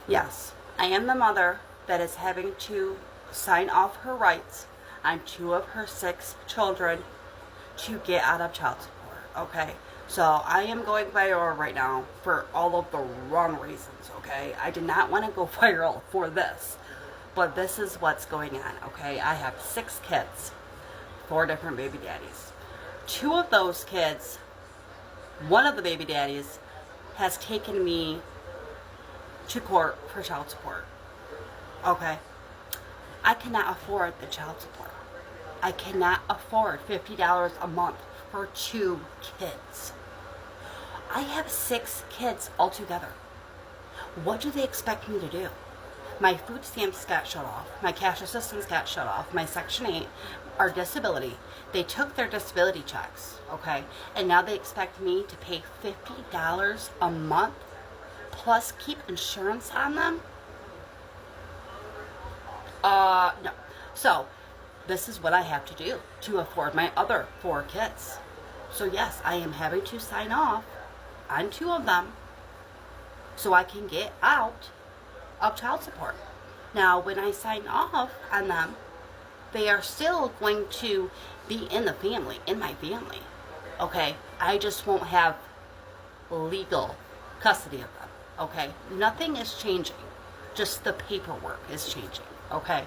Yes, I am the mother that is having to sign off her rights on two of her six children to get out of child support. Okay, so I am going viral right now for all of the wrong reasons. Okay, I did not want to go viral for this, but this is what's going on. Okay, I have six kids, four different baby daddies. Two of those kids, one of the baby daddies, has taken me to court for child support. Okay, I cannot afford the child support. I cannot afford $50 a month for two kids. I have six kids altogether. What do they expect me to do? My food stamps got shut off. My cash assistance got shut off. My Section 8, our disability. They took their disability checks, okay? And now they expect me to pay $50 a month plus keep insurance on them? No. So, this is what I have to do to afford my other four kids. So yes, I am having to sign off on two of them so I can get out of child support. Now, when I sign off on them, they are still going to be in the family, in my family. Okay? I just won't have legal custody of them. Okay? Nothing is changing. Just the paperwork is changing. Okay?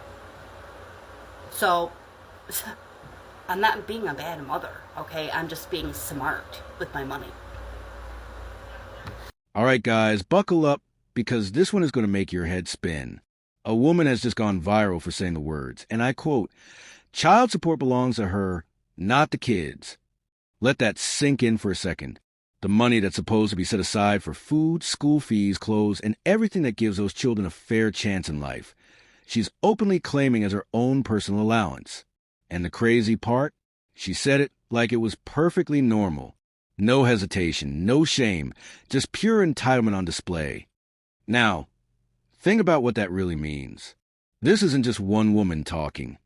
So, I'm not being a bad mother, okay? I'm just being smart with my money. All right, guys, buckle up because this one is going to make your head spin. A woman has just gone viral for saying the words, and I quote, "Child support belongs to her, not the kids." Let that sink in for a second. The money that's supposed to be set aside for food, school fees, clothes, and everything that gives those children a fair chance in life. She's openly claiming as her own personal allowance. And the crazy part? She said it like it was perfectly normal. No hesitation, no shame, just pure entitlement on display. Now, think about what that really means. This isn't just one woman talking.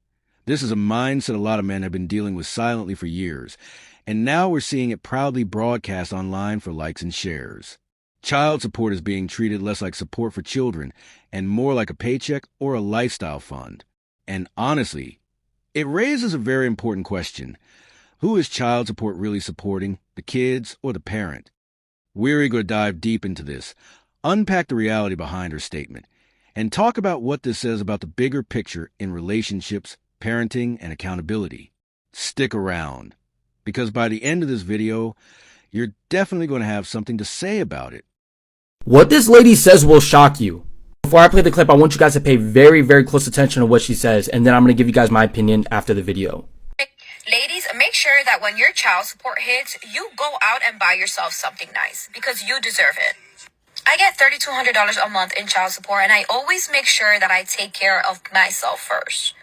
This is a mindset a lot of men have been dealing with silently for years, and now we're seeing it proudly broadcast online for likes and shares. Child support is being treated less like support for children and more like a paycheck or a lifestyle fund. And honestly, it raises a very important question. Who is child support really supporting, the kids or the parent? We're going to dive deep into this, unpack the reality behind her statement, and talk about what this says about the bigger picture in relationships, parenting, and accountability. Stick around, because by the end of this video, you're definitely going to have something to say about it. What this lady says will shock you. Before I play the clip, I want you guys to pay very, very close attention to what she says, and then I'm going to give you guys my opinion after the video. Ladies, make sure that when your child support hits, you go out and buy yourself something nice because you deserve it. I get $3,200 a month in child support, and I always make sure that I take care of myself first.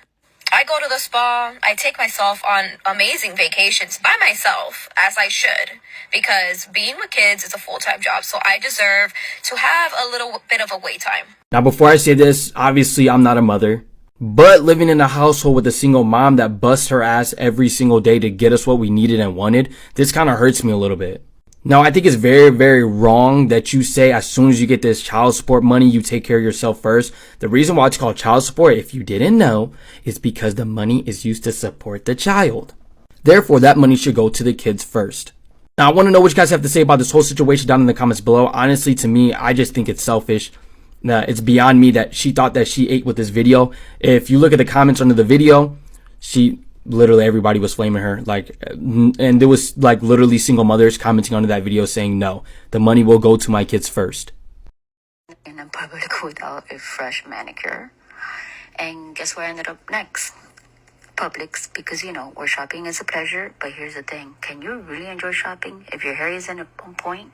I go to the spa, I take myself on amazing vacations by myself, as I should, because being with kids is a full-time job, so I deserve to have a little bit of a wait time. Now, before I say this, obviously I'm not a mother, but living in a household with a single mom that busts her ass every single day to get us what we needed and wanted, this kind of hurts me a little bit. Now, I think it's very, very wrong that you say as soon as you get this child support money, you take care of yourself first. The reason why it's called child support, if you didn't know, is because the money is used to support the child. Therefore, that money should go to the kids first. Now, I want to know what you guys have to say about this whole situation down in the comments below. Honestly, to me, I just think it's selfish. It's beyond me that she thought that she ate with this video. If you look at the comments under the video, literally everybody was flaming her, and there was literally single mothers commenting under that video saying, no, the money will go to my kids first. In a public without a fresh manicure. And guess where I ended up next? Publix, because where shopping is a pleasure. But here's the thing, can you really enjoy shopping if your hair isn't on point?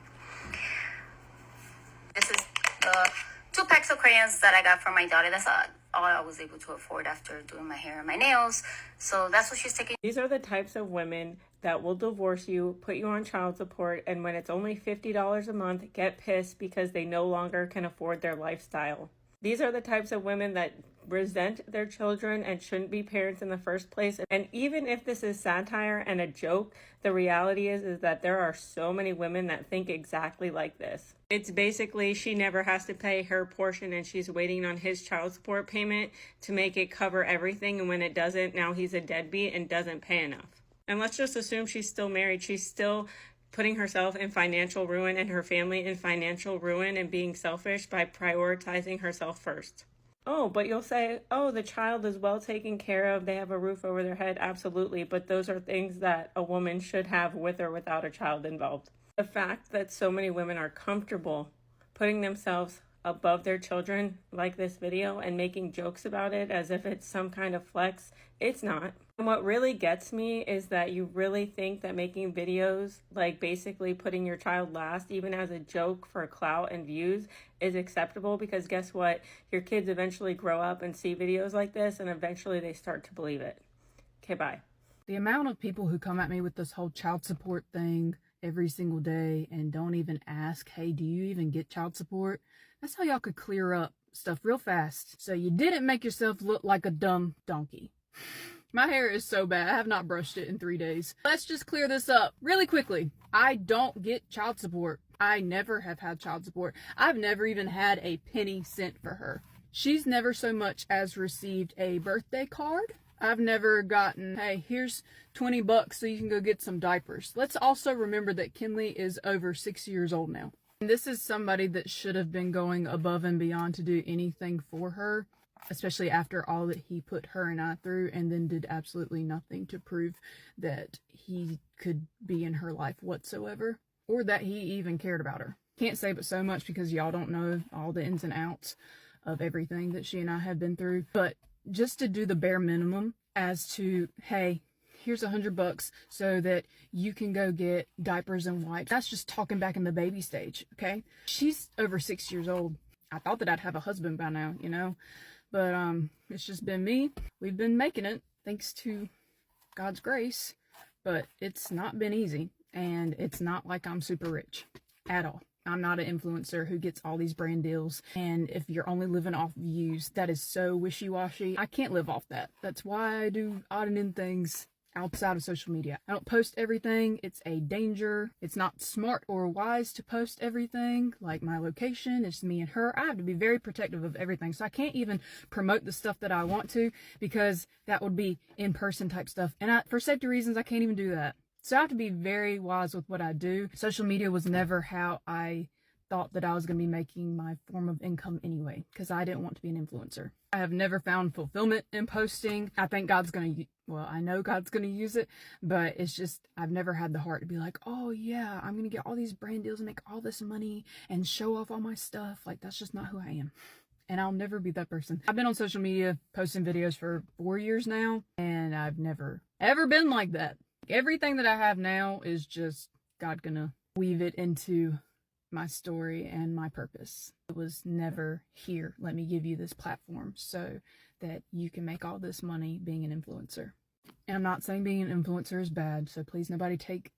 This is the 2 packs of crayons that I got from my daughter. That's all I was able to afford after doing my hair and my nails. So that's what she's taking. These are the types of women that will divorce you, put you on child support, and when it's only $50 a month, get pissed because they no longer can afford their lifestyle. These are the types of women that resent their children and shouldn't be parents in the first place. And even if this is satire and a joke, the reality is that there are so many women that think exactly like this. It's basically she never has to pay her portion and she's waiting on his child support payment to make it cover everything, and when it doesn't, now he's a deadbeat and doesn't pay enough. And let's just assume she's still married. She's still putting herself in financial ruin and her family in financial ruin and being selfish by prioritizing herself first. Oh, but you'll say, oh, the child is well taken care of. They have a roof over their head. Absolutely. But those are things that a woman should have with or without a child involved. The fact that so many women are comfortable putting themselves above their children, like this video, and making jokes about it as if it's some kind of flex, it's not. And what really gets me is that you really think that making videos, like basically putting your child last, even as a joke for clout and views, is acceptable, because guess what? Your kids eventually grow up and see videos like this, and eventually they start to believe it. Okay, bye. The amount of people who come at me with this whole child support thing every single day and don't even ask, hey, do you even get child support? That's how y'all could clear up stuff real fast, so you didn't make yourself look like a dumb donkey. My hair is so bad. I have not brushed it in 3 days. Let's just clear this up really quickly. I don't get child support. I never have had child support. I've never even had a penny sent for her. She's never so much as received a birthday card. I've never gotten, hey, here's $20 so you can go get some diapers. Let's also remember that Kinley is over 6 years old now. And this is somebody that should have been going above and beyond to do anything for her, especially after all that he put her and I through, and then did absolutely nothing to prove that he could be in her life whatsoever, or that he even cared about her. Can't say but so much because y'all don't know all the ins and outs of everything that she and I have been through, but just to do the bare minimum as to, hey, here's $100 so that you can go get diapers and wipes. That's just talking back in the baby stage, okay? She's over 6 years old. I thought that I'd have a husband by now, you know? But it's just been me. We've been making it, thanks to God's grace. But it's not been easy. And it's not like I'm super rich at all. I'm not an influencer who gets all these brand deals. And if you're only living off views, that is so wishy-washy. I can't live off that. That's why I do odd and end things outside of social media. I don't post everything. It's a danger. It's not smart or wise to post everything. Like my location, it's me and her. I have to be very protective of everything. So I can't even promote the stuff that I want to, because that would be in-person type stuff. And for safety reasons, I can't even do that. So I have to be very wise with what I do. Social media was never how I thought that I was going to be making my form of income anyway, because I didn't want to be an influencer. I have never found fulfillment in posting. I think God's going to, well, I know God's going to use it, but it's just, I've never had the heart to be like, oh yeah, I'm going to get all these brand deals and make all this money and show off all my stuff. Like, that's just not who I am. And I'll never be that person. I've been on social media posting videos for 4 years now, and I've never, ever been like that. Everything that I have now is just God gonna weave it into my story and my purpose. It was never, here, let me give you this platform so that you can make all this money being an influencer. And I'm not saying being an influencer is bad, so please nobody take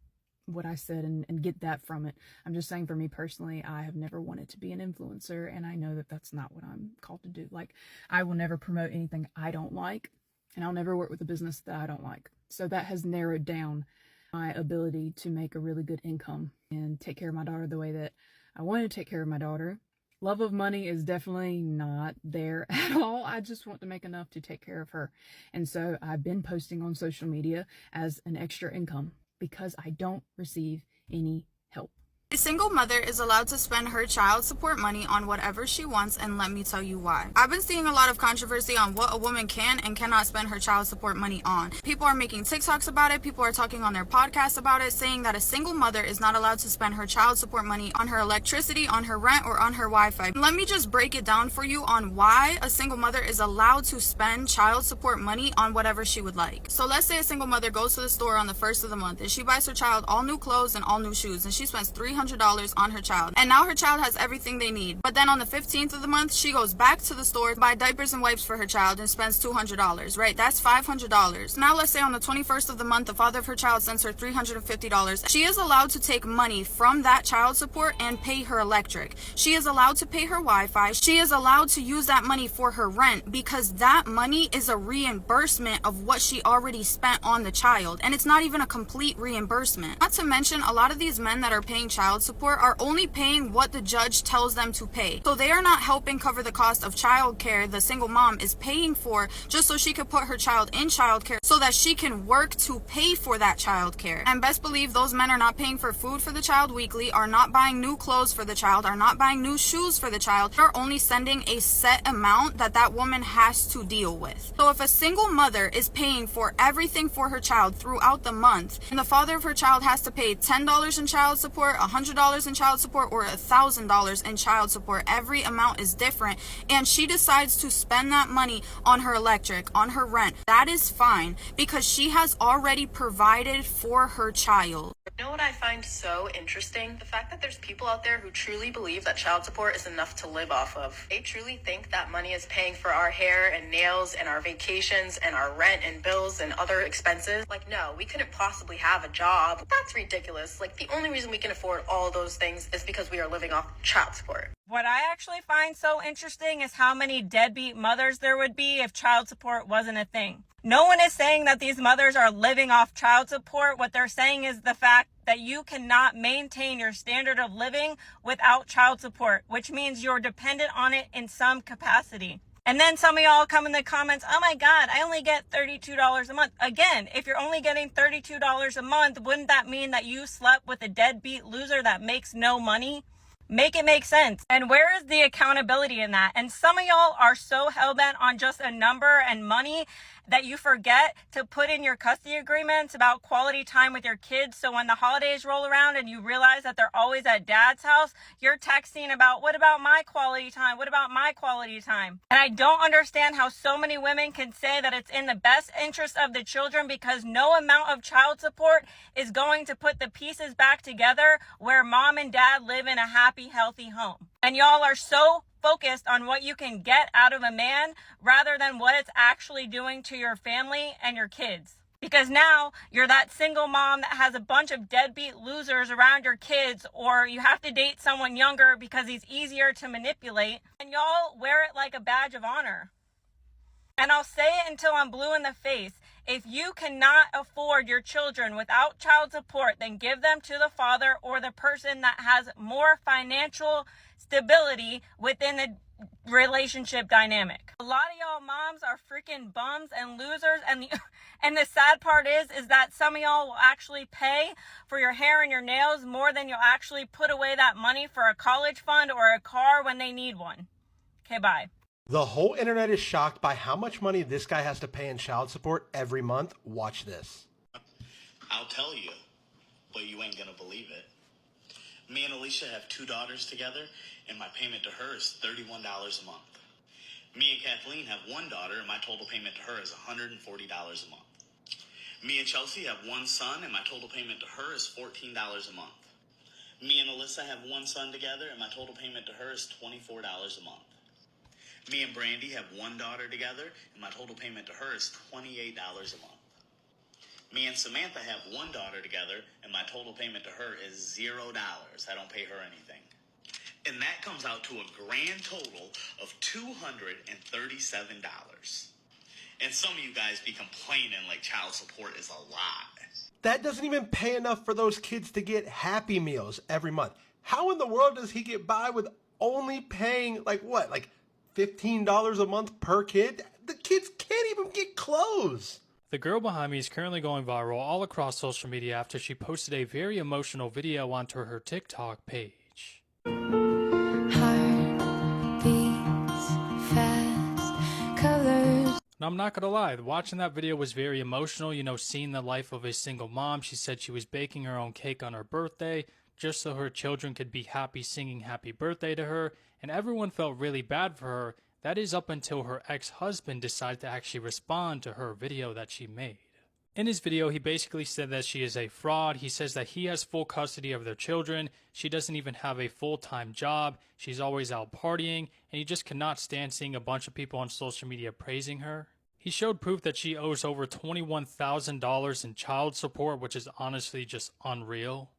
what I said and get that from it. I'm just saying, for me personally, I have never wanted to be an influencer, and I know that that's not what I'm called to do. Like, I will never promote anything I don't like, and I'll never work with a business that I don't like. So that has narrowed down my ability to make a really good income and take care of my daughter the way that I want to take care of my daughter. Love of money is definitely not there at all. I just want to make enough to take care of her. And so I've been posting on social media as an extra income because I don't receive any help. A single mother is allowed to spend her child support money on whatever she wants, and let me tell you why. I've been seeing a lot of controversy on what a woman can and cannot spend her child support money on. People are making TikToks about it, people are talking on their podcasts about it, saying that a single mother is not allowed to spend her child support money on her electricity, on her rent, or on her Wi-Fi. Let me just break it down for you on why a single mother is allowed to spend child support money on whatever she would like. So let's say a single mother goes to the store on the first of the month and she buys her child all new clothes and all new shoes, and she spends $300 $300 on her child. And now her child has everything they need. But then on the 15th of the month, she goes back to the store to buy diapers and wipes for her child and spends $200, right? That's $500. Now let's say on the 21st of the month, the father of her child sends her $350. She is allowed to take money from that child support and pay her electric. She is allowed to pay her Wi-Fi. She is allowed to use that money for her rent because that money is a reimbursement of what she already spent on the child. And it's not even a complete reimbursement. Not to mention, a lot of these men that are paying child support are only paying what the judge tells them to pay. So they are not helping cover the cost of child care the single mom is paying for just so she could put her child in child care so that she can work to pay for that child care. And best believe those men are not paying for food for the child weekly, are not buying new clothes for the child, are not buying new shoes for the child. They're only sending a set amount that woman has to deal with. So if a single mother is paying for everything for her child throughout the month, and the father of her child has to pay $10 in child support, $100 in child support, or $1,000 in child support, every amount is different, and she decides to spend that money on her electric, on her rent, that is fine because she has already provided for her child. You know what I find so interesting? The fact that there's people out there who truly believe that child support is enough to live off of. They truly think that money is paying for our hair and nails and our vacations and our rent and bills and other expenses. Like, no, we couldn't possibly have a job. That's ridiculous. Like, the only reason we can afford all those things is because we are living off child support. What I actually find so interesting is how many deadbeat mothers there would be if child support wasn't a thing. No one is saying that these mothers are living off child support. What they're saying is the fact that you cannot maintain your standard of living without child support, which means you're dependent on it in some capacity. And then some of y'all come in the comments, oh my God, I only get $32 a month. Again, if you're only getting $32 a month, wouldn't that mean that you slept with a deadbeat loser that makes no money? Make it make sense. And where is the accountability in that? And some of y'all are so hell-bent on just a number and money that you forget to put in your custody agreements about quality time with your kids. So when the holidays roll around and you realize that they're always at dad's house, you're texting about, what about my quality time? What about my quality time? And I don't understand how so many women can say that it's in the best interest of the children because no amount of child support is going to put the pieces back together where mom and dad live in a happy, healthy home. And y'all are so focused on what you can get out of a man rather than what it's actually doing to your family and your kids. Because now you're that single mom that has a bunch of deadbeat losers around your kids, or you have to date someone younger because he's easier to manipulate, and y'all wear it like a badge of honor. And I'll say it until I'm blue in the face. If you cannot afford your children without child support, then give them to the father or the person that has more financial stability within the relationship dynamic. A lot of y'all moms are freaking bums and losers, and the sad part is that some of y'all will actually pay for your hair and your nails more than you'll actually put away that money for a college fund or a car when they need one. Okay, bye. The whole internet is shocked by how much money this guy has to pay in child support every month. Watch this. I'll tell you, but you ain't gonna believe it. Me and Alicia have 2 daughters together, and my payment to her is $31 a month. Me and Kathleen have 1 daughter, and my total payment to her is $140 a month. Me and Chelsea have 1 son, and my total payment to her is $14 a month. Me and Alyssa have 1 son together, and my total payment to her is $24 a month. Me and Brandy have 1 daughter together, and my total payment to her is $28 a month. Me and Samantha have 1 daughter together, and my total payment to her is $0. I don't pay her anything. And that comes out to a grand total of $237. And some of you guys be complaining like child support is a lot. That doesn't even pay enough for those kids to get Happy Meals every month. How in the world does he get by with only paying, like $15 a month per kid? The kids can't even get clothes. The girl behind me is currently going viral all across social media after she posted a very emotional video onto her TikTok page. Heart beats fast, colors. Now, I'm not gonna lie, watching that video was very emotional, seeing the life of a single mom. She said she was baking her own cake on her birthday just so her children could be happy singing happy birthday to her, and everyone felt really bad for her. That is up until her ex-husband decided to actually respond to her video that she made. In his video, he basically said that she is a fraud. He says that he has full custody of their children. She doesn't even have a full-time job. She's always out partying, and he just cannot stand seeing a bunch of people on social media praising her. He showed proof that she owes over $21,000 in child support, which is honestly just unreal.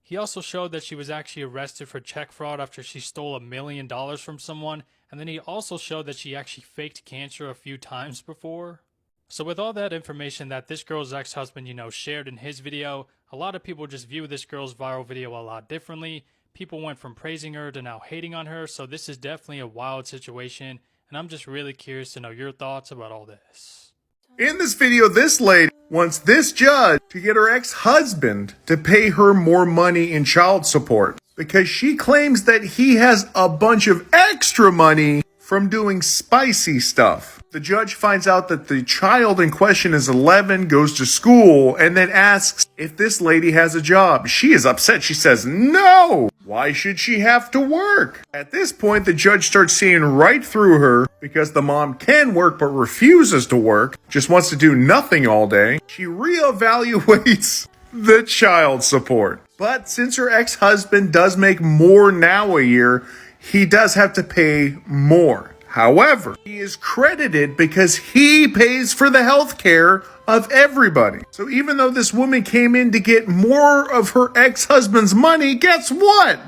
He also showed that she was actually arrested for check fraud after she stole $1 million from someone, and then he also showed that she actually faked cancer a few times before. So with all that information that this girl's ex-husband, shared in his video, a lot of people just view this girl's viral video a lot differently. People went from praising her to now hating on her, so this is definitely a wild situation, and I'm just really curious to know your thoughts about all this. In this video, this lady wants this judge to get her ex-husband to pay her more money in child support because she claims that he has a bunch of extra money from doing spicy stuff. The judge finds out that the child in question is 11, goes to school, and then asks if this lady has a job. She is upset. She says, no! Why should she have to work? At this point, the judge starts seeing right through her because the mom can work but refuses to work, just wants to do nothing all day. She reevaluates the child support. But since her ex-husband does make more now a year, he does have to pay more. However, he is credited because he pays for the health care of everybody. So even though this woman came in to get more of her ex-husband's money, guess what?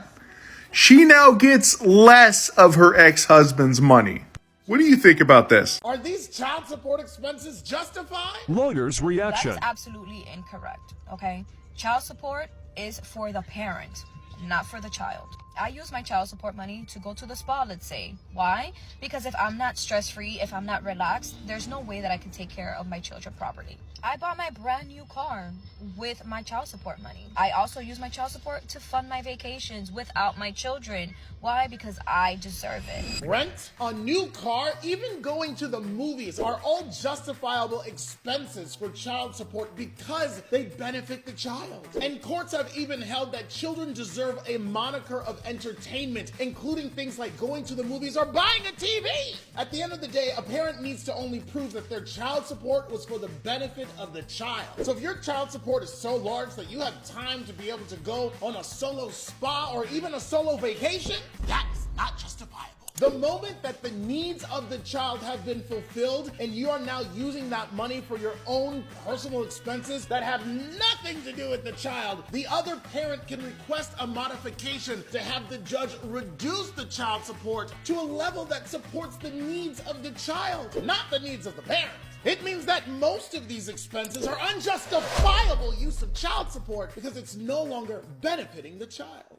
She now gets less of her ex-husband's money. What do you think about this? Are these child support expenses justified? Lawyer's reaction. That's absolutely incorrect, okay? Child support is for the parent, not for the child. I use my child support money to go to the spa, let's say. Why? Because if I'm not stress-free, if I'm not relaxed, there's no way that I can take care of my children properly. I bought my brand new car with my child support money. I also use my child support to fund my vacations without my children. Why? Because I deserve it. Rent, a new car, even going to the movies are all justifiable expenses for child support because they benefit the child. And courts have even held that children deserve a moniker of entertainment, including things like going to the movies or buying a TV. At the end of the day, a parent needs to only prove that their child support was for the benefit of the child. So if your child support is so large that you have time to be able to go on a solo spa or even a solo vacation, that's not justifiable. The moment that the needs of the child have been fulfilled and you are now using that money for your own personal expenses that have nothing to do with the child, the other parent can request a modification to have the judge reduce the child support to a level that supports the needs of the child, not the needs of the parent. It means that most of these expenses are unjustifiable use of child support because it's no longer benefiting the child.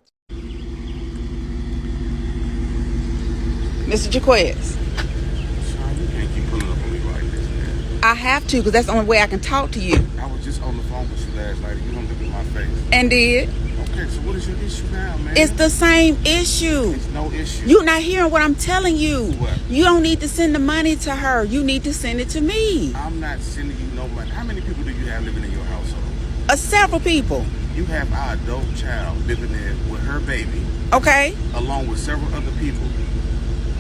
Mr. Jaquez. You can't keep pulling up on me like this, man. I have to because that's the only way I can talk to you. I was just on the phone with you last night and you don't look at my face. And did. Okay, so what is your issue now, man? It's the same issue. It's no issue. You're not hearing what I'm telling you. What? You don't need to send the money to her. You need to send it to me. I'm not sending you no money. How many people do you have living in your household? Several people. You have our adult child living there with her baby. Okay. Along with several other people.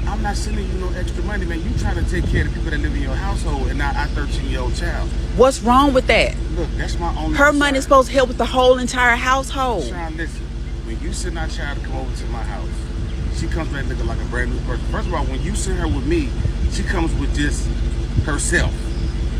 I'm not sending you no extra money, man. You trying to take care of the people that live in your household and not our 13-year-old child. What's wrong with that? Look, that's my only Her concern. money is supposed to help with the whole entire household. Sean, listen. When you send our child to come over to my house, she comes back looking like a brand new person. First of all, when you send her with me, she comes with just herself.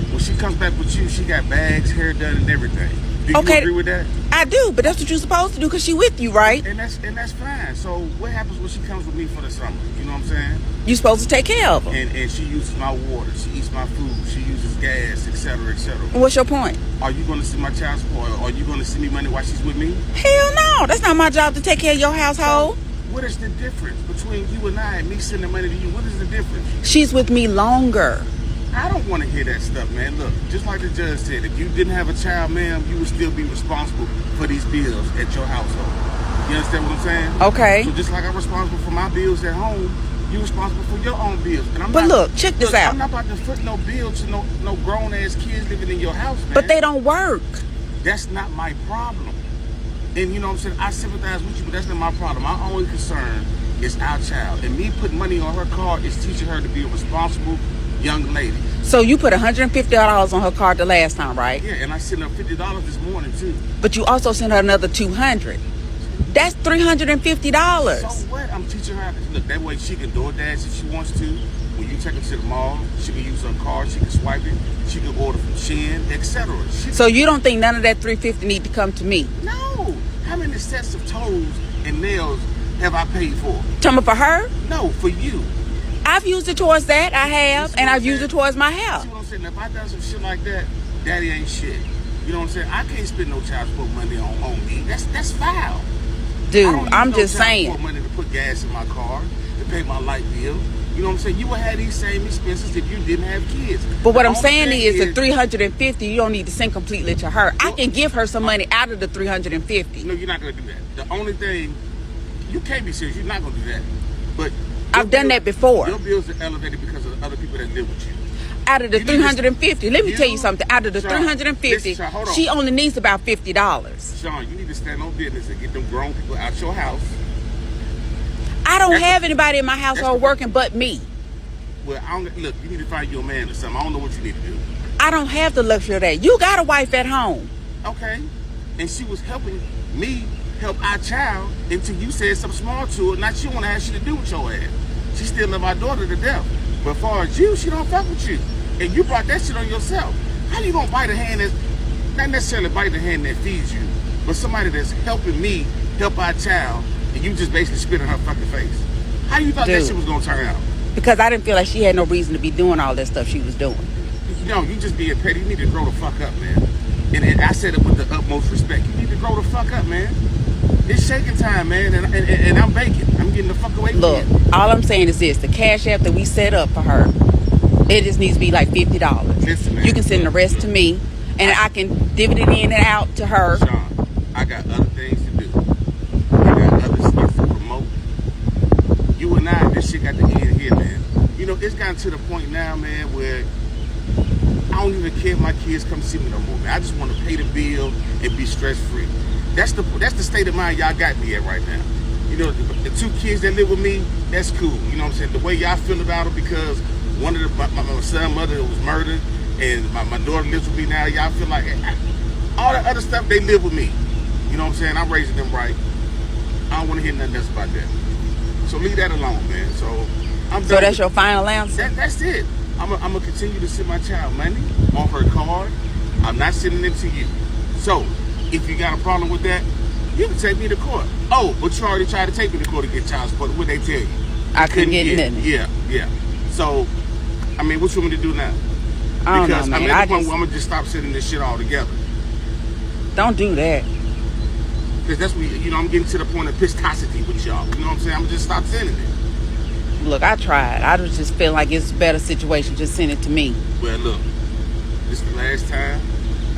When she comes back with you, she got bags, hair done, and everything. Do you agree with that? I do, but that's what you're supposed to do because she with you, right? And that's fine. So what happens when she comes with me for the summer? You know what I'm saying? You're supposed to take care of her. And she uses my water, she eats my food, she uses gas, etc., etc. What's your point? Are you going to send my child support? Or are you going to send me money while she's with me? Hell no, that's not my job to take care of your household. So, what is the difference between you and I and me sending money to you? What is the difference? She's with me longer. I don't want to hear that stuff, man. Look, just like the judge said, if you didn't have a child, ma'am, you would still be responsible for these bills at your household. You understand what I'm saying? Okay. So just like I'm responsible for my bills at home, you're responsible for your own bills. And I'm but not, look, check this out. I'm not about to foot no bill to no grown-ass kids living in your house, man. But they don't work. That's not my problem. And you know what I'm saying? I sympathize with you, but that's not my problem. My only concern is our child. And me putting money on her card is teaching her to be a responsible young lady. So you put $150 on her card the last time, right? Yeah, and I sent her $50 this morning too. But you also sent her another $200. That's $350. So what? I'm teaching her. Look, that way she can DoorDash if she wants to. When you take her to the mall, she can use her card. She can swipe it. She can order from Shein, etc. So you don't think none of that $350 need to come to me? No. How many sets of toes and nails have I paid for? Talking for her? No, for you. I've used it towards that. I have, and I've used it towards my hair. See what I'm saying? If I done some shit like that, daddy ain't shit. You know what I'm saying? I can't spend no child support money on me. That's foul. Dude, I'm just saying. I don't need no child support money to put gas in my car, to pay my light bill. You know what I'm saying? You would have these same expenses if you didn't have kids. But what I'm saying is the $350, you don't need to send completely to her. I can give her some money out of the $350. No, you're not going to do that. The only thing, you can't be serious. You're not going to do that. But I've done that before. Your bills are elevated because of the other people that live with you. Out of the $350, let me tell you something. Out of the $350, she only needs about $50. Sean, you need to stand on business and get them grown people out your house. I don't have anybody in my household working but me. Well, look, you need to find you a man or something. I don't know what you need to do. I don't have the luxury of that. You got a wife at home. Okay. And she was helping me help our child until you said something small to her. Now she want to have shit to do with your ass. She still love our daughter to death. But as far as you, she don't fuck with you. And you brought that shit on yourself. How you gonna bite a hand that's, not necessarily bite the hand that feeds you, but somebody that's helping me help our child, and you just basically spit in her fucking face? How you thought that shit was gonna turn out? Because I didn't feel like she had no reason to be doing all that stuff she was doing. No, you just being petty. You need to grow the fuck up, man. And I said it with the utmost respect. You need to grow the fuck up, man. It's shaking time, man, and I'm baking. I'm getting the fuck away from Look, all I'm saying is this. The cash app that we set up for her, it just needs to be like $50. Listen, man, you can send the rest to me, and I can divvy it in and out to her. Sean, I got other things to do. I got other stuff to promote. You and I, this shit got to end here, man. You know, it's gotten to the point now, man, where I don't even care if my kids come see me no more, man. I just want to pay the bill and be stress-free. That's the state of mind y'all got me at right now. You know, the two kids that live with me, that's cool. You know what I'm saying? The way y'all feel about it, because one of my son's mother was murdered, and my daughter lives with me now. Y'all feel like all the other stuff, they live with me. You know what I'm saying? I'm raising them right. I don't want to hear nothing else about that. So leave that alone, man. So I'm done. So that's your final answer? That's it. I'm gonna continue to send my child money on her card. I'm not sending it to you. So if you got a problem with that, you can take me to court. Oh, but you already tried to take me to court to get child support. What'd they tell you? I couldn't get nothing. Yeah. So, I mean, what you want me to do now? I don't Because know, man. I'm at the point where I'm gonna just stop sending this shit all together. Don't do that. Because that's what, you know, I'm getting to the point of pistosity with y'all. You know what I'm saying? I'm gonna just stop sending it. Look, I tried. I was just feeling like it's a better situation. Just send it to me. Well, look, this is the last time.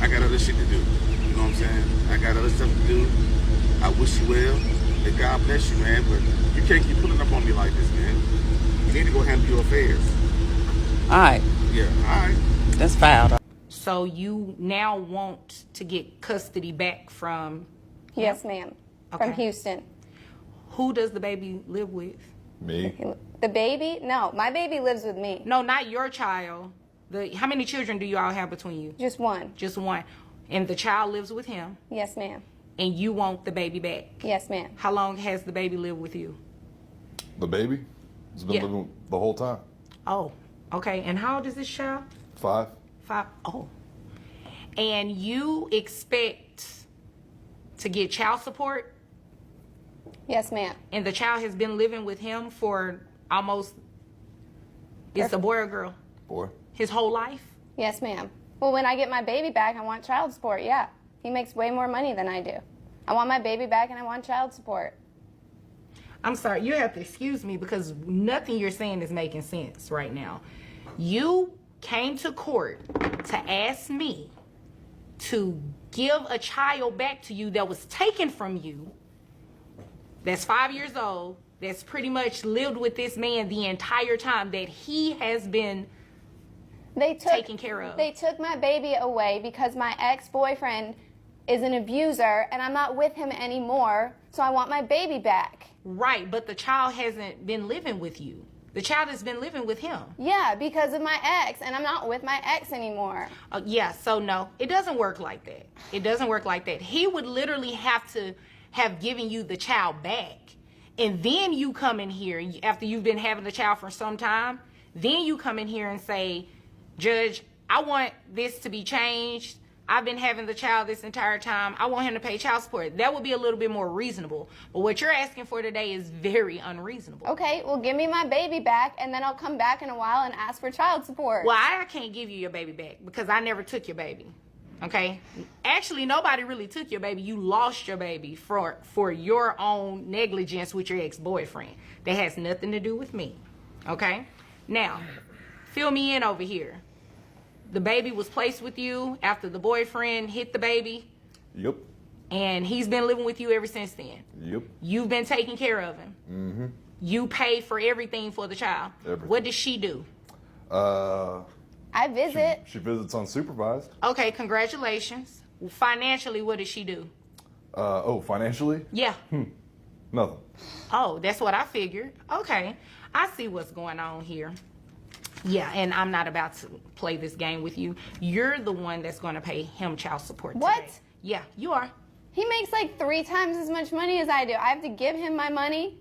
I got other shit to do. You know what I'm saying? I got other stuff to do. I wish you well. And God bless you, man. But you can't keep pulling up on me like this, man. You need to go handle your affairs. All right. Yeah, all right. That's foul. So you now want to get custody back from... Yes, ma'am. Okay. From Houston. Who does the baby live with? Me. The baby? No, my baby lives with me. No, not your child. How many children do you all have between you? Just one. Just one. And the child lives with him? Yes, ma'am. And you want the baby back? Yes, ma'am. How long has the baby lived with you? The baby? It's been living the whole time. Oh, okay. And how old is this child? 5. 5. Oh. And you expect to get child support? Yes, ma'am. And the child has been living with him for almost, it's a boy or girl? Boy. His whole life? Yes, ma'am. Well, when I get my baby back, I want child support, yeah. He makes way more money than I do. I want my baby back and I want child support. I'm sorry, you have to excuse me because nothing you're saying is making sense right now. You came to court to ask me to give a child back to you that was taken from you, that's 5 years old, that's pretty much lived with this man the entire time that he has been taken care of. They took my baby away because my ex-boyfriend is an abuser and I'm not with him anymore, so I want my baby back. Right, but the child hasn't been living with you. The child has been living with him. Yeah, because of my ex, and I'm not with my ex anymore. Yeah, so no, it doesn't work like that. It doesn't work like that. He would literally have to have given you the child back. And then you come in here, after you've been having the child for some time, then you come in here and say, Judge, I want this to be changed. I've been having the child this entire time. I want him to pay child support. That would be a little bit more reasonable. But what you're asking for today is very unreasonable. Okay, well, give me my baby back, and then I'll come back in a while and ask for child support. Well, I can't give you your baby back because I never took your baby. Okay? Actually, nobody really took your baby. You lost your baby for your own negligence with your ex-boyfriend. That has nothing to do with me. Okay? Now, fill me in over here. The baby was placed with you after the boyfriend hit the baby. Yep. And he's been living with you ever since then. Yep. You've been taking care of him. Mm-hmm. You paid for everything for the child. Everything. What does she do? I visit. She visits unsupervised. Okay, congratulations. Financially, what does she do? Financially? Yeah. Nothing. Oh, that's what I figured. Okay. I see what's going on here. Yeah, and I'm not about to play this game with you. You're the one that's going to pay him child support today. What? Yeah, you are. He makes like 3 times as much money as I do. I have to give him my money?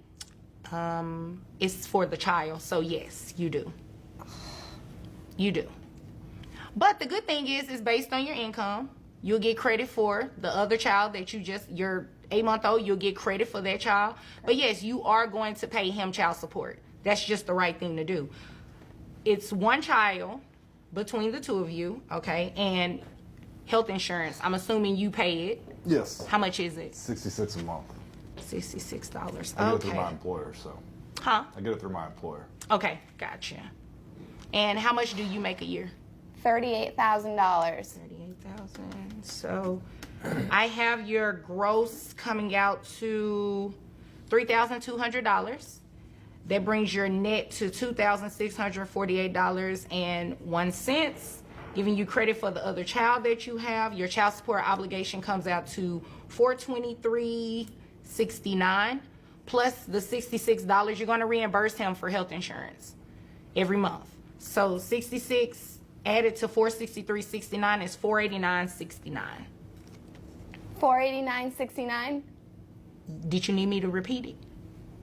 It's for the child, so yes, you do. You do. But the good thing is, it's based on your income. You'll get credit for the other child that your 8-month-old, you'll get credit for that child. But yes, you are going to pay him child support. That's just the right thing to do. It's one child between the two of you, okay? And health insurance, I'm assuming you pay it. Yes. How much is it? $66 a month. $66. I get it Okay. through my employer, so. Huh? I get it through my employer. Okay, gotcha. And how much do you make a year? $38,000. $38,000. So I have your gross coming out to $3,200. That brings your net to $2,648.01. Giving you credit for the other child that you have. Your child support obligation comes out to $423.69 plus the $66 you're going to reimburse him for health insurance every month. So 66 added to $463.69 is $489.69. $489.69? Did you need me to repeat it?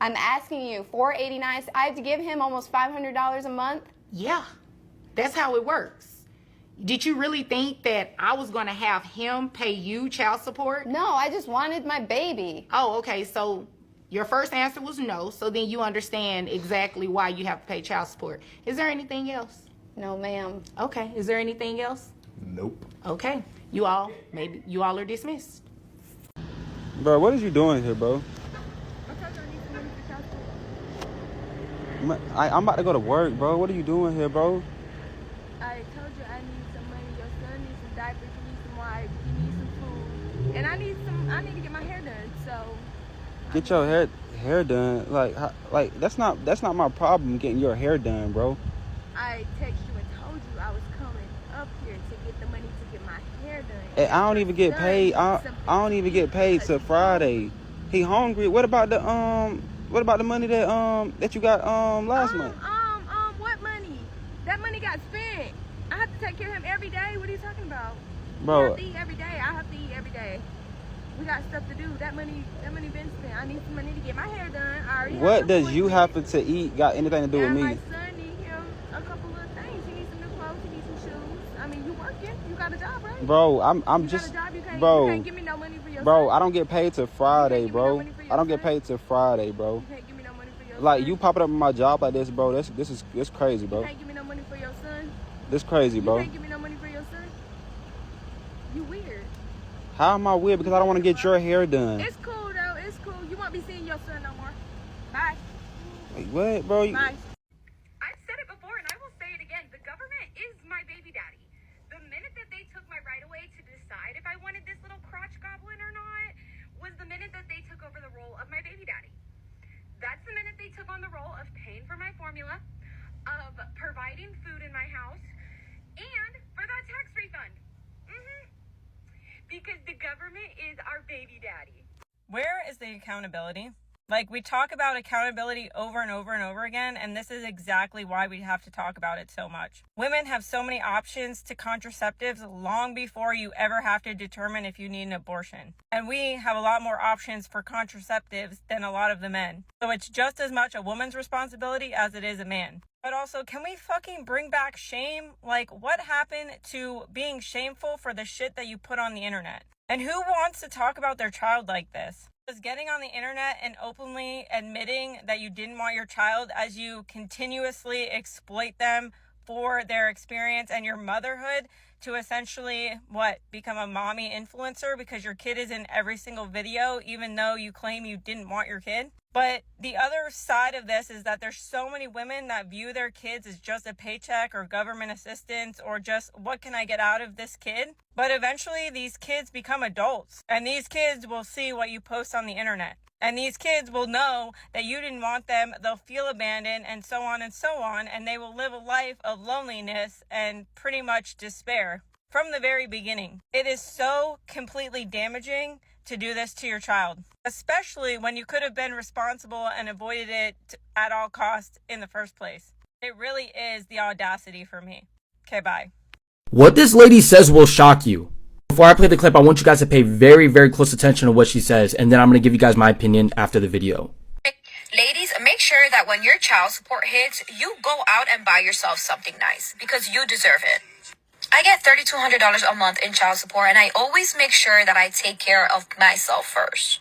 I'm asking you, $489. I have to give him almost $500 a month? Yeah, that's how it works. Did you really think that I was going to have him pay you child support? No, I just wanted my baby. Oh, okay. So your first answer was no. So then you understand exactly why you have to pay child support. Is there anything else? No, ma'am. Okay. Is there anything else? Nope. Okay. You all are dismissed. Bro, what is you doing here, bro? I'm about to go to work, bro. What are you doing here, bro? I told you I need some money. Your son needs some diapers. He needs some wipes. He needs some food. And I need to get my hair done. So Get your hair done. Like that's not my problem getting your hair done, bro. I texted you and told you I was coming up here to get the money to get my hair done. And I don't even get paid. I don't even get paid till Friday. He hungry. What about the money that you got last month? What money? That money got spent. I have to take care of him every day. What are you talking about? Bro. I have to eat every day. I have to eat every day. We got stuff to do. That money been spent. I need some money to get my hair done. I already What does you happen to eat got anything to do with and me? my son need him a couple of things. He needs some new clothes. He needs some shoes. I mean, you working? You got a job, right? Bro, I'm you just got a job? You can't, bro. You can't give me no money for your Bro, son. I don't get paid till Friday, bro. I don't get paid till Friday, bro. You can't give me no money for your Like son. you popping up in my job like this, bro. This is crazy, You bro. can't give me no money for your son. This crazy, bro. You can't give me no money for your son. You weird. How am I weird? Because I don't want to get your hair done. It's cool though. It's cool. You won't be seeing your son no more. Bye. Wait, what, bro? Bye. I've said it before and I will say it again. The government is my baby daddy. The minute that they took my right away to decide if I wanted this little crotch goblin or not was the minute that they took over the role of my baby daddy. That's the minute they took on the role of paying for my formula, of providing food in my house, and for that tax refund. Because the government is our baby daddy. Where is the accountability? Like, we talk about accountability over and over and over again, and this is exactly why we have to talk about it so much. Women have so many options to contraceptives long before you ever have to determine if you need an abortion. And we have a lot more options for contraceptives than a lot of the men. So it's just as much a woman's responsibility as it is a man. But also, can we fucking bring back shame? Like, what happened to being shameful for the shit that you put on the internet? And who wants to talk about their child like this? Does getting on the internet and openly admitting that you didn't want your child as you continuously exploit them for their experience and your motherhood to essentially, become a mommy influencer because your kid is in every single video, even though you claim you didn't want your kid? But the other side of this is that there's so many women that view their kids as just a paycheck or government assistance or just what can I get out of this kid? But eventually these kids become adults and these kids will see what you post on the internet. And these kids will know that you didn't want them, they'll feel abandoned and so on, and they will live a life of loneliness and pretty much despair from the very beginning. It is so completely damaging to do this to your child, especially when you could have been responsible and avoided it at all costs in the first place. It really is the audacity for me. Okay, bye. What this lady says will shock you. Before I play the clip, I want you guys to pay very, very close attention to what she says, and then I'm going to give you guys my opinion after the video. Ladies, make sure that when your child support hits, you go out and buy yourself something nice because you deserve it. I get $3,200 a month in child support, and I always make sure that I take care of myself first.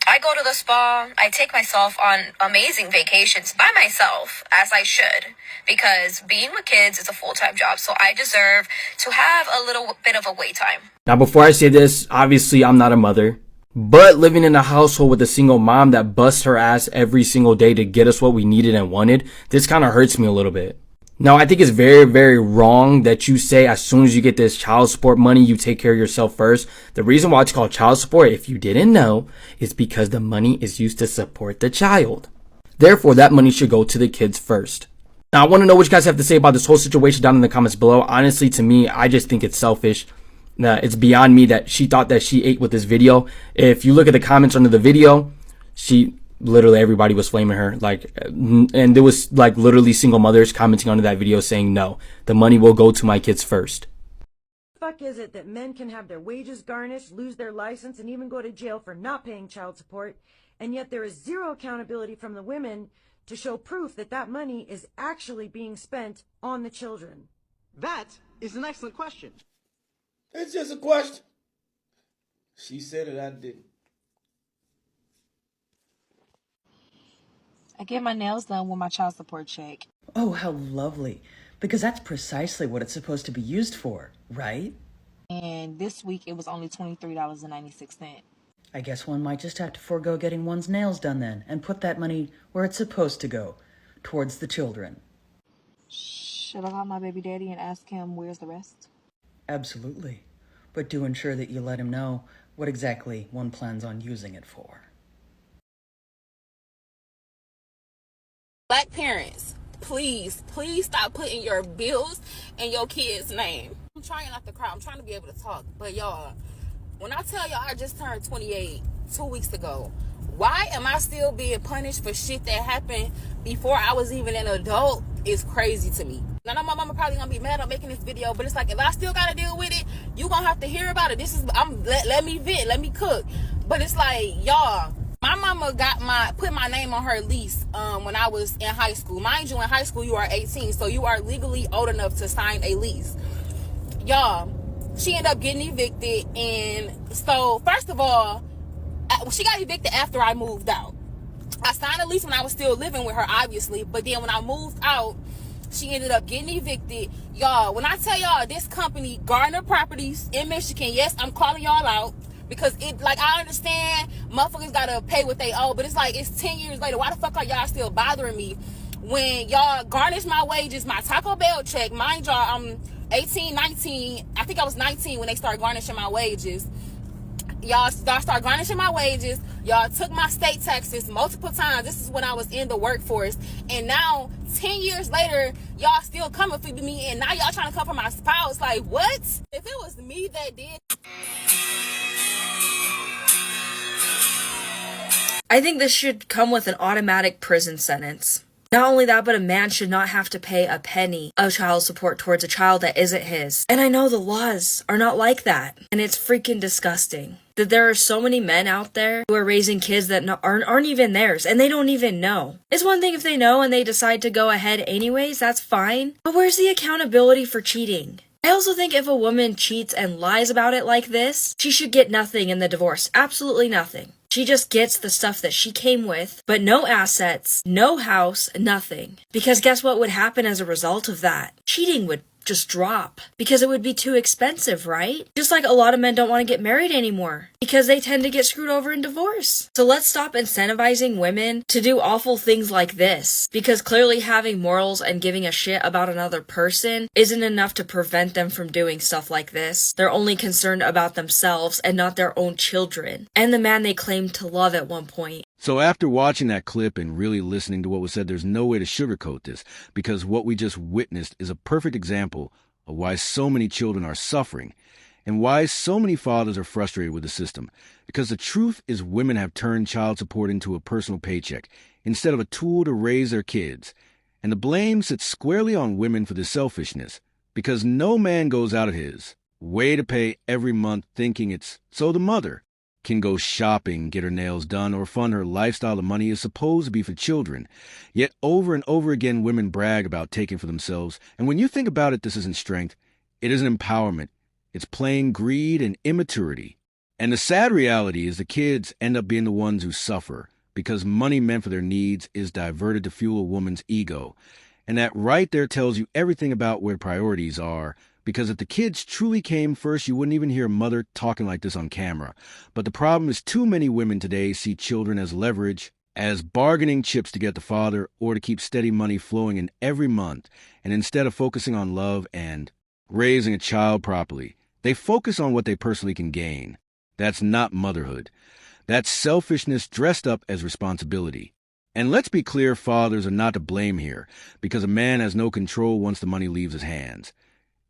I go to the spa, I take myself on amazing vacations by myself, as I should, because being with kids is a full-time job, so I deserve to have a little bit of a wait time. Now, before I say this, obviously I'm not a mother, but living in a household with a single mom that busts her ass every single day to get us what we needed and wanted, this kind of hurts me a little bit. Now, I think it's very, very wrong that you say as soon as you get this child support money, you take care of yourself first. The reason why it's called child support, if you didn't know, is because the money is used to support the child. Therefore, that money should go to the kids first. Now, I want to know what you guys have to say about this whole situation down in the comments below. Honestly, to me, I just think it's selfish. It's beyond me that she thought that she ate with this video. If you look at the comments under the video, literally everybody was flaming her, and there was literally single mothers commenting under that video saying, no, the money will go to my kids first. Fuck is it that men can have their wages garnished, lose their license, and even go to jail for not paying child support, and yet there is zero accountability from the women to show proof that that money is actually being spent on the children? That is an excellent question. It's just a question. She said it, I didn't. I get my nails done with my child support check. Oh, how lovely. Because that's precisely what it's supposed to be used for, right? And this week it was only $23.96. I guess one might just have to forego getting one's nails done then, and put that money where it's supposed to go, towards the children. Should I call my baby daddy and ask him where's the rest? Absolutely. But do ensure that you let him know what exactly one plans on using it for. Black parents, please stop putting your bills in your kids' name. I'm trying not to cry. I'm trying to be able to talk. But y'all, when I tell y'all I just turned 28 2 weeks ago, why am I still being punished for shit that happened before I was even an adult is crazy to me. I know my mama probably gonna be mad I'm making this video, but it's like, if I still gotta deal with it, you gonna have to hear about it. Let me vent, let me cook. But it's like, y'all, my mama put my name on her lease when I was in high school. Mind you, in high school you are 18, so you are legally old enough to sign a lease. Y'all, she ended up getting evicted, and so first of all, she got evicted after I moved out. I signed a lease when I was still living with her, obviously, but then when I moved out, she ended up getting evicted. Y'all, when I tell y'all this company, Gardner Properties in Michigan, yes, I'm calling y'all out. Because I understand motherfuckers gotta pay what they owe, but it's like, it's 10 years later. Why the fuck are y'all still bothering me when y'all garnish my wages, my Taco Bell check? Mind y'all, I'm 18, 19. I think I was 19 when they started garnishing my wages. Y'all start garnishing my wages. Y'all took my state taxes multiple times. This is when I was in the workforce. And now, 10 years later, y'all still coming for me, and now y'all trying to come for my spouse. Like, what? If it was me that did... I think this should come with an automatic prison sentence. Not only that, but a man should not have to pay a penny of child support towards a child that isn't his. And I know the laws are not like that. And it's freaking disgusting that there are so many men out there who are raising kids that aren't even theirs, and they don't even know. It's one thing if they know and they decide to go ahead anyways, that's fine. But where's the accountability for cheating? I also think if a woman cheats and lies about it like this, she should get nothing in the divorce. Absolutely nothing. She just gets the stuff that she came with, but no assets, no house, nothing. Because guess what would happen as a result of that? Cheating would just drop because it would be too expensive, right? Just like a lot of men don't want to get married anymore because they tend to get screwed over in divorce. So let's stop incentivizing women to do awful things like this, because clearly having morals and giving a shit about another person isn't enough to prevent them from doing stuff like this. They're only concerned about themselves and not their own children and the man they claimed to love at one point. So after watching that clip and really listening to what was said, there's no way to sugarcoat this, because what we just witnessed is a perfect example of why so many children are suffering and why so many fathers are frustrated with the system. Because the truth is, women have turned child support into a personal paycheck instead of a tool to raise their kids. And the blame sits squarely on women for this selfishness, because no man goes out of his way to pay every month thinking it's so the mother can go shopping, get her nails done, or fund her lifestyle the money is supposed to be for children. Yet over and over again, women brag about taking for themselves. And when you think about it, this isn't strength. It isn't empowerment. It's plain greed and immaturity. And the sad reality is the kids end up being the ones who suffer, because money meant for their needs is diverted to fuel a woman's ego. And that right there tells you everything about where priorities are. Because if the kids truly came first, you wouldn't even hear a mother talking like this on camera. But the problem is too many women today see children as leverage, as bargaining chips to get the father or to keep steady money flowing in every month. And instead of focusing on love and raising a child properly, they focus on what they personally can gain. That's not motherhood. That's selfishness dressed up as responsibility. And let's be clear, fathers are not to blame here, because a man has no control once the money leaves his hands.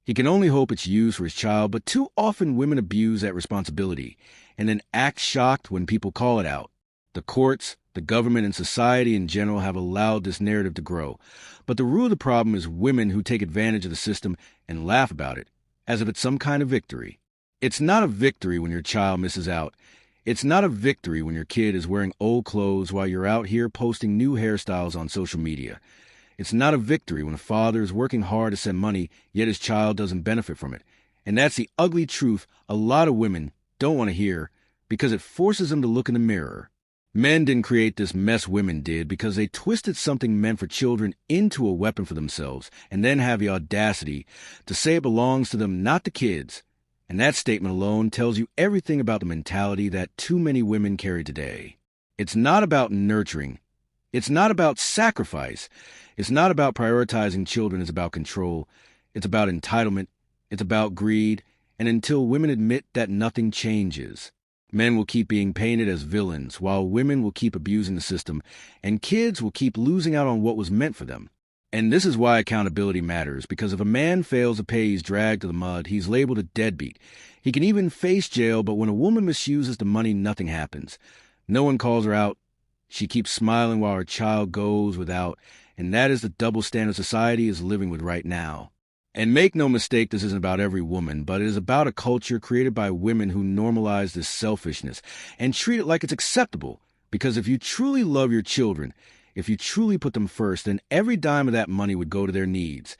He can only hope it's used for his child, but too often women abuse that responsibility and then act shocked when people call it out. The courts, the government, and society in general have allowed this narrative to grow. But the root of the problem is women who take advantage of the system and laugh about it, as if it's some kind of victory. It's not a victory when your child misses out. It's not a victory when your kid is wearing old clothes while you're out here posting new hairstyles on social media. It's not a victory when a father is working hard to send money, yet his child doesn't benefit from it. And that's the ugly truth a lot of women don't want to hear, because it forces them to look in the mirror. Men didn't create this mess, women did, because they twisted something meant for children into a weapon for themselves, and then have the audacity to say it belongs to them, not the kids. And that statement alone tells you everything about the mentality that too many women carry today. It's not about nurturing. It's not about sacrifice. It's not about prioritizing children. It's about control. It's about entitlement. It's about greed. And until women admit that, nothing changes. Men will keep being painted as villains, while women will keep abusing the system, and kids will keep losing out on what was meant for them. And this is why accountability matters, because if a man fails to pay, he's dragged to the mud, he's labeled a deadbeat. He can even face jail, but when a woman misuses the money, nothing happens. No one calls her out. She keeps smiling while her child goes without, and that is the double standard society is living with right now. And make no mistake, this isn't about every woman, but it is about a culture created by women who normalize this selfishness and treat it like it's acceptable. Because if you truly love your children, if you truly put them first, then every dime of that money would go to their needs,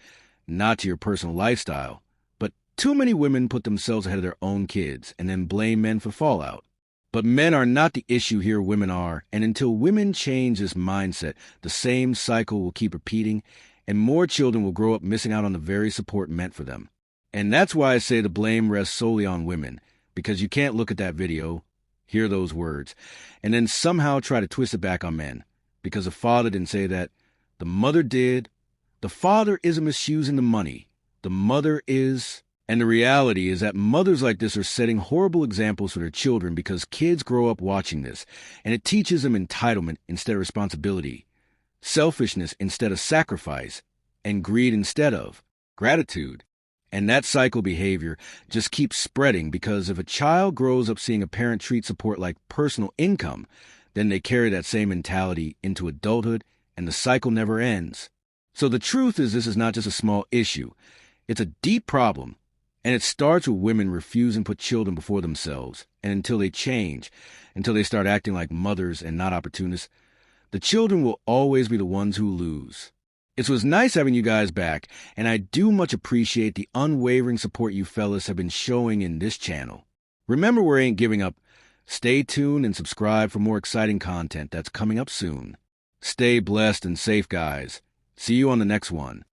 not to your personal lifestyle. But too many women put themselves ahead of their own kids and then blame men for fallout. But men are not the issue here, women are. And until women change this mindset, the same cycle will keep repeating, and more children will grow up missing out on the very support meant for them. And that's why I say the blame rests solely on women, because you can't look at that video, hear those words, and then somehow try to twist it back on men. Because the father didn't say that. The mother did. The father isn't misusing the money. The mother is. And the reality is that mothers like this are setting horrible examples for their children, because kids grow up watching this, and it teaches them entitlement instead of responsibility, selfishness instead of sacrifice, and greed instead of gratitude. And that cycle behavior just keeps spreading, because if a child grows up seeing a parent treat support like personal income, Then they carry that same mentality into adulthood, and the cycle never ends. So the truth is, this is not just a small issue. It's a deep problem, and it starts with women refusing to put children before themselves. And until they change, until they start acting like mothers and not opportunists, the children will always be the ones who lose. It was nice having you guys back, and I do much appreciate the unwavering support you fellas have been showing in this channel. Remember, we ain't giving up. Stay tuned and subscribe for more exciting content that's coming up soon. Stay blessed and safe, guys. See you on the next one.